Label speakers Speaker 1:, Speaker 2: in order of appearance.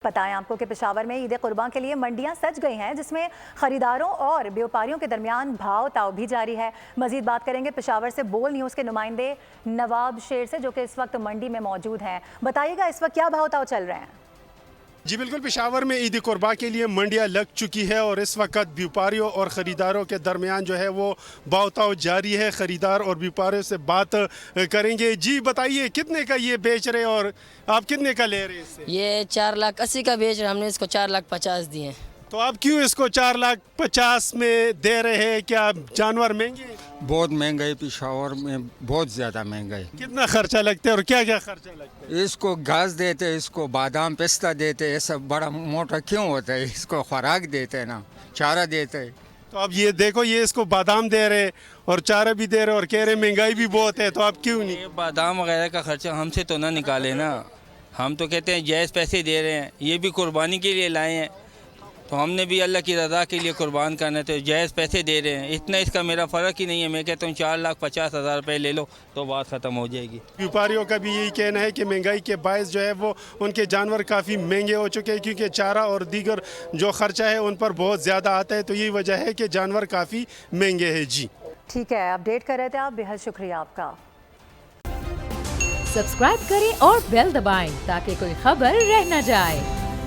Speaker 1: बताएं आपको कि पेशावर में ईद कुर्बान के लिए मंडियां सज गई हैं, जिसमें खरीदारों और व्यापारियों के दरमियान भाव ताव भी जारी है। मजीद बात करेंगे पेशावर से बोल न्यूज़ के नुमाइंदे नवाब शेर से, जो कि इस वक्त मंडी में मौजूद हैं। बताइएगा इस वक्त क्या भाव ताव चल रहे हैं?
Speaker 2: जी बिल्कुल, पेशावर में ईद कुर्बान के लिए मंडियां लग चुकी है और इस वक्त व्यापारियों और ख़रीदारों के दरमियान जो है वो भाव जारी है। ख़रीदार और व्यापारियों से बात करेंगे। जी बताइए, कितने का ये बेच रहे और आप कितने का ले रहे हैं इससे?
Speaker 3: ये 4,80,000 का बेच रहे, हमने इसको 4,50,000 दिए।
Speaker 2: तो आप क्यों इसको 4,50,000 में दे रहे हैं? क्या जानवर महंगे?
Speaker 4: बहुत महंगाई, पेशावर में बहुत ज़्यादा महंगाई।
Speaker 2: कितना खर्चा लगता है और क्या क्या खर्चा लगता है?
Speaker 4: इसको घास देते, इसको बादाम पिस्ता देते, ये सब बड़ा मोटा क्यों होता है? इसको खुराक देते हैं ना, चारा देते हैं।
Speaker 2: तो अब ये देखो, ये इसको बादाम दे रहे और चारा भी दे रहे और कह रहे महंगाई भी बहुत है, तो आप क्यों नहीं?
Speaker 5: ये बादाम वगैरह का खर्चा हमसे तो ना निकाले ना, हम तो कहते हैं जायज़ पैसे दे रहे हैं, ये भी कुर्बानी के लिए लाए हैं, तो हमने भी अल्लाह की रज़ा के लिए कुर्बान करना है, तो जायज़ पैसे दे रहे हैं। इतना इसका मेरा फ़र्क ही नहीं है। मैं कहता हूँ 4,50,000 रुपये ले लो तो बात ख़त्म हो जाएगी।
Speaker 2: व्यापारियों का भी यही कहना है कि महंगाई के बायस जो है वो उनके जानवर काफ़ी महंगे हो चुके हैं, क्योंकि चारा और दीगर जो खर्चा है उन पर बहुत ज़्यादा आता है, तो यही वजह है कि जानवर काफ़ी महंगे हैं। जी
Speaker 1: ठीक है, अपडेट कर रहे थे आप, बेहद शुक्रिया आपका।
Speaker 6: सब्सक्राइब करें और बेल दबाएं ताकि कोई खबर रह न जाए।